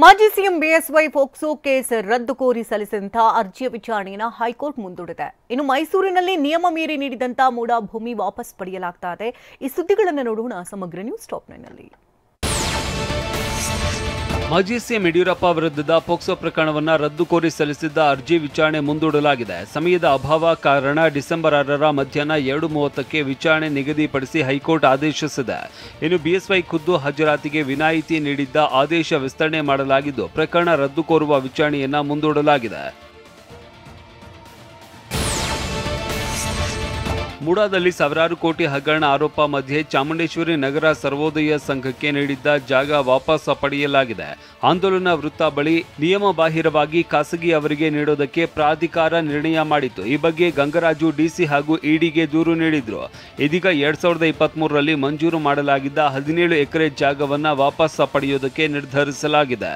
ಮಾಜಿ CM BSY POCSO case ರದ್ದು ಕೋರಿ ಸಲ್ಲಿಸಿದಂತಹ ಅರ್ಜಿಯ ವಿಚಾರಣೆಯನ್ನು ಹೈಕೋರ್ಟ್ ಮುಂದೂಡಿದೆ. ಇನ್ನು ಮೈಸೂರಿನಲ್ಲಿ ನಿಯಮ ಮೀರಿ ನೀಡಿದಂತಹ ಮೂಡ ಭೂಮಿ ವಾಪಸ್ ಪಡೆಯಲಾಗ್ತಾ ಇದೆ. ಈ ಸುದ್ದಿಗಳನ್ನು ನೋಡೋಣ ಸಮಗ್ರ ನ್ಯೂಸ್ ಟಾಪ್ 9ನಲ್ಲಿ. ಮಾಜಿ ಸಿಎಂ ಯಡಿಯೂರಪ್ಪ ವಿರುದ್ಧದ ಪೋಕ್ಸೋ ಪ್ರಕರಣವನ್ನು ರದ್ದು ಕೋರಿ ಸಲ್ಲಿಸಿದ್ದ ಅರ್ಜಿ ವಿಚಾರಣೆ ಮುಂದೂಡಲಾಗಿದೆ. ಸಮಯದ ಅಭಾವ ಕಾರಣ ಡಿಸೆಂಬರ್ 6ರ ಮಧ್ಯಾಹ್ನ 2:30ಕ್ಕೆ ವಿಚಾರಣೆ ನಿಗದಿಪಡಿಸಿ ಹೈಕೋರ್ಟ್ ಆದೇಶಿಸಿದೆ. ಇನ್ನು ಬಿಎಸ್ವೈ ಖುದ್ದು ಹಾಜರಾತಿಗೆ ವಿನಾಯಿತಿ ನೀಡಿದ್ದ ಆದೇಶ ವಿಸ್ತರಣೆ ಮಾಡಲಾಗಿದ್ದು ಪ್ರಕರಣ ರದ್ದು ಕೋರುವ ವಿಚಾರಣೆಯನ್ನ ಮುಂದೂಡಲಾಗಿದೆ. ಮೂಡಾದಲ್ಲಿ ಸಾವಿರಾರು ಕೋಟಿ ಹಗರಣ ಆರೋಪ ಮಧ್ಯೆ ಚಾಮುಂಡೇಶ್ವರಿ ನಗರ ಸರ್ವೋದಯ ಸಂಘಕ್ಕೆ ನೀಡಿದ್ದ ಜಾಗ ವಾಪಸ್ ಪಡೆಯಲಾಗಿದೆ. ಆಂದೋಲನ ವೃತ್ತ ಬಳಿ ನಿಯಮ ಬಾಹಿರವಾಗಿ ಖಾಸಗಿ ಅವರಿಗೆ ನೀಡೋದಕ್ಕೆ ಪ್ರಾಧಿಕಾರ ನಿರ್ಣಯ ಮಾಡಿತ್ತು. ಈ ಬಗ್ಗೆ ಗಂಗರಾಜು ಡಿಸಿ ಹಾಗೂ ಇಡಿಗೆ ದೂರು ನೀಡಿದ್ರು. ಇದೀಗ 2023ರಲ್ಲಿ ಮಂಜೂರು ಮಾಡಲಾಗಿದ್ದ 17 ಎಕರೆ ಜಾಗವನ್ನ ವಾಪಸ್ ಪಡೆಯೋದಕ್ಕೆ ನಿರ್ಧರಿಸಲಾಗಿದೆ.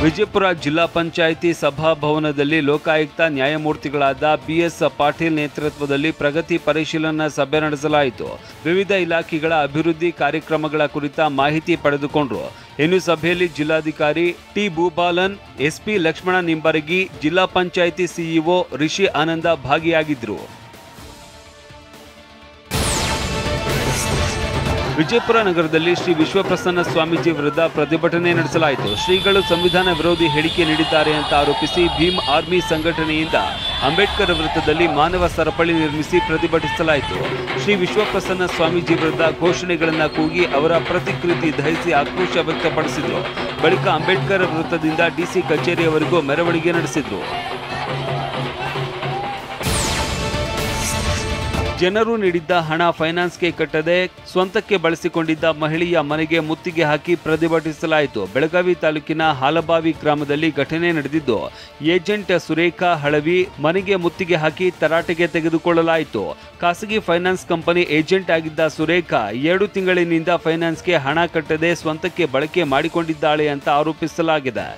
ವಿಜಯಪುರ ಜಿಲ್ಲಾ ಪಂಚಾಯಿತಿ ಸಭಾಭವನದಲ್ಲಿ ಲೋಕಾಯುಕ್ತ ನ್ಯಾಯಮೂರ್ತಿಗಳಾದ ಬಿಎಸ್ ಪಾಟೀಲ್ ನೇತೃತ್ವದಲ್ಲಿ ಪ್ರಗತಿ ಪರಿಶೀಲನಾ ಸಭೆ ನಡೆಸಲಾಯಿತು. ವಿವಿಧ ಇಲಾಖೆಗಳ ಅಭಿವೃದ್ಧಿ ಕಾರ್ಯಕ್ರಮಗಳ ಕುರಿತ ಮಾಹಿತಿ ಪಡೆದುಕೊಂಡರು. ಇನ್ನು ಸಭೆಯಲ್ಲಿ ಜಿಲ್ಲಾಧಿಕಾರಿ ಟಿ ಭೂಪಾಲನ್, ಎಸ್ಪಿ ಲಕ್ಷ್ಮಣ ನಿಂಬರಗಿ, ಜಿಲ್ಲಾ ಪಂಚಾಯಿತಿ ಸಿಇಒ ರಿಷಿ ಆನಂದ ಭಾಗಿಯಾಗಿದ್ದರು. ವಿಜಯಪುರ ನಗರದಲ್ಲಿ ಶ್ರೀ ವಿಶ್ವಪ್ರಸನ್ನ ಸ್ವಾಮೀಜಿ ವಿರುದ್ಧ ಪ್ರತಿಭಟನೆ ನಡೆಸಲಾಯಿತು. ಶ್ರೀಗಳು ಸಂವಿಧಾನ ವಿರೋಧಿ ಹೇಳಿಕೆ ನೀಡಿದ್ದಾರೆ ಅಂತ ಆರೋಪಿಸಿ ಭೀಮ್ ಆರ್ಮಿ ಸಂಘಟನೆಯಿಂದ ಅಂಬೇಡ್ಕರ್ ವೃತ್ತದಲ್ಲಿ ಮಾನವ ಸರಪಳಿ ನಿರ್ಮಿಸಿ ಪ್ರತಿಭಟಿಸಲಾಯಿತು. ಶ್ರೀ ವಿಶ್ವಪ್ರಸನ್ನ ಸ್ವಾಮೀಜಿ ವಿರುದ್ಧ ಘೋಷಣೆಗಳನ್ನು ಕೂಗಿ ಅವರ ಪ್ರತಿಕೃತಿ ದಹಿಸಿ ಆಕ್ರೋಶ ವ್ಯಕ್ತಪಡಿಸಿದರು. ಬಳಿಕ ಅಂಬೇಡ್ಕರ್ ವೃತ್ತದಿಂದ ಡಿಸಿ ಕಚೇರಿಯವರೆಗೂ ಮೆರವಣಿಗೆ ನಡೆಸಿದರು. ಜನರು ನೀಡಿದ್ದ ಹಣ ಫೈನಾನ್ಸ್ಗೆ ಕಟ್ಟದೆ ಸ್ವಂತಕ್ಕೆ ಬಳಸಿಕೊಂಡಿದ್ದ ಮಹಿಳೆಯ ಮನೆಗೆ ಮುತ್ತಿಗೆ ಹಾಕಿ ಪ್ರತಿಭಟಿಸಲಾಯಿತು. ಬೆಳಗಾವಿ ತಾಲೂಕಿನ ಹಾಲಬಾವಿ ಗ್ರಾಮದಲ್ಲಿ ಘಟನೆ ನಡೆದಿದ್ದು, ಏಜೆಂಟ್ ಸುರೇಖಾ ಹಳವಿ ಮನೆಗೆ ಮುತ್ತಿಗೆ ಹಾಕಿ ತರಾಟೆಗೆ ತೆಗೆದುಕೊಳ್ಳಲಾಯಿತು. ಖಾಸಗಿ ಫೈನಾನ್ಸ್ ಕಂಪನಿ ಏಜೆಂಟ್ ಆಗಿದ್ದ ಸುರೇಖಾ 2 ತಿಂಗಳಿನಿಂದ ಫೈನಾನ್ಸ್ಗೆ ಹಣ ಕಟ್ಟದೆ ಸ್ವಂತಕ್ಕೆ ಬಳಕೆ ಮಾಡಿಕೊಂಡಿದ್ದಾಳೆ ಅಂತ ಆರೋಪಿಸಲಾಗಿದೆ.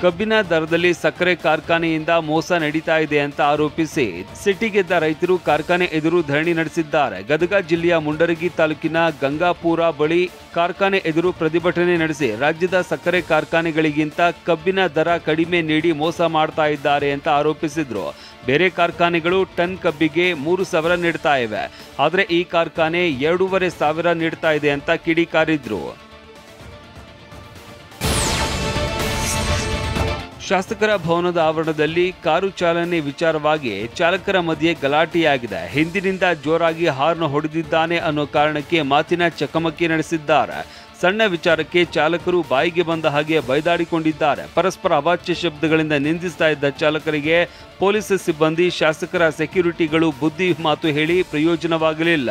ಕಬ್ಬಿನ ದರದಲ್ಲಿ ಸಕ್ಕರೆ ಕಾರ್ಖಾನೆಯಿಂದ ಮೋಸ ನಡೀತಾ ಇದೆ ಅಂತ ಆರೋಪಿಸಿ ಸಿಟ್ಟಿಗೆದ್ದ ರೈತರು ಕಾರ್ಖಾನೆ ಎದುರು ಧರಣಿ ನಡೆಸಿದ್ದಾರೆ. ಗದಗ ಜಿಲ್ಲೆಯ ಮುಂಡರಗಿ ತಾಲೂಕಿನ ಗಂಗಾಪುರ ಬಳಿ ಕಾರ್ಖಾನೆ ಎದುರು ಪ್ರತಿಭಟನೆ ನಡೆಸಿ ರಾಜ್ಯದ ಸಕ್ಕರೆ ಕಾರ್ಖಾನೆಗಳಿಗಿಂತ ಕಬ್ಬಿನ ದರ ಕಡಿಮೆ ನೀಡಿ ಮೋಸ ಮಾಡ್ತಾ ಇದ್ದಾರೆ ಅಂತ ಆರೋಪಿಸಿದ್ರು. ಬೇರೆ ಕಾರ್ಖಾನೆಗಳು ಟನ್ ಕಬ್ಬಿಗೆ 3,000 ನೀಡ್ತಾ ಇವೆ, ಆದರೆ ಈ ಕಾರ್ಖಾನೆ 2,500 ನೀಡ್ತಾ ಇದೆ ಅಂತ ಕಿಡಿಕಾರಿದ್ರು. ಶಾಸಕರ ಭವನದ ಆವರಣದಲ್ಲಿ ಕಾರು ಚಾಲನೆ ವಿಚಾರವಾಗಿ ಚಾಲಕರ ಮಧ್ಯೆ ಗಲಾಟೆಯಾಗಿದೆ. ಹಿಂದಿನಿಂದ ಜೋರಾಗಿ ಹಾರ್ನ್ ಹೊಡೆದಿದ್ದಾನೆ ಅನ್ನೋ ಕಾರಣಕ್ಕೆ ಮಾತಿನ ಚಕಮಕಿ ನಡೆಸಿದ್ದಾರೆ. ಸಣ್ಣ ವಿಚಾರಕ್ಕೆ ಚಾಲಕರು ಬಾಯಿಗೆ ಬಂದ ಹಾಗೆ ಬೈದಾಡಿಕೊಂಡಿದ್ದಾರೆ. ಪರಸ್ಪರ ಅವಾಚ್ಯ ಶಬ್ದಗಳಿಂದ ನಿಂದಿಸ್ತಾ ಇದ್ದ ಚಾಲಕರಿಗೆ ಪೊಲೀಸ್ ಸಿಬ್ಬಂದಿ, ಶಾಸಕರ ಸೆಕ್ಯೂರಿಟಿಗಳು ಬುದ್ಧಿ ಮಾತು ಹೇಳಿ ಪ್ರಯೋಜನವಾಗಲಿಲ್ಲ.